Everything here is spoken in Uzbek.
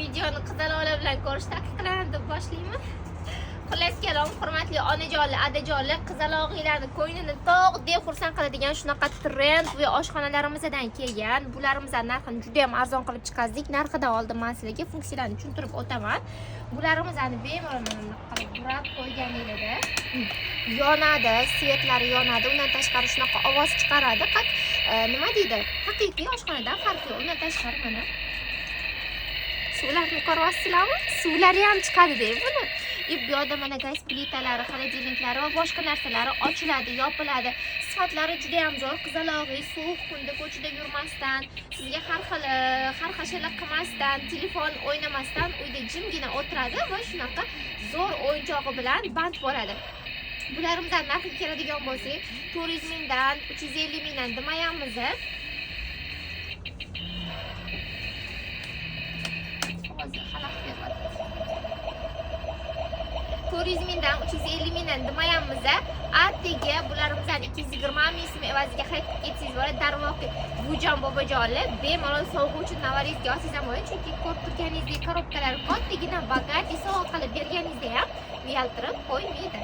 videoni qizaloqlar bilan ko'rish taqiqlanadi deb boshlayman. Xullas kalom, hurmatli onajonlar, adajonlar, qizaloqlarni ko'nglini tog' deb xursand qiladigan shunaqa trend va oshxonalarimizdan kelgan. Bularimizni narxini juda ham arzon qilib chiqazdik. Narxidan oldin men sizlarga funksiyalarini tushuntirib o'taman. Bularimizni bemalol qilib burab qo'yganingizda yonadi, svetlari yonadi. Undan tashqari shunaqa ovoz chiqaradi. Nima deydi? Haqiqiy oshxonadan farqi. Undan tashqari mana suvlarni ko'ryapsizlarmi? Suvlari ham chiqadi deb buni. Bu yoqda mana gaz plitalari, xolodilniklari va boshqa narsalari ochiladi, yopiladi. Sifatlari juda ham zo'r. Qizaloqi sovuq kunda ko'chada yurmasdan, sizga har xil qilmasdan, telefon o'ynamasdan uyda jimgina o'tiradi va shunaqa zo'r o'yinchog'i bilan band bo'ladi. Bularimizni narxiga keladigan bo'lsak, 400 mingdan 350 mingdan demayamiz. 400 mingdan 350 mingdan demayamiz. Atigi bularimizni 220 ming so'm evaziga xarid qilib ketsangiz bo'ladi. Darvoqe bujon bobojonlar bemalol sovg'uvchi navaringizga olsangiz ham bo'ladi, chunki ko'rib turganingizdek korobkalar kattagina bagaj sovg'a qilib berganingizda ham uyaltirib qo'ymaydi.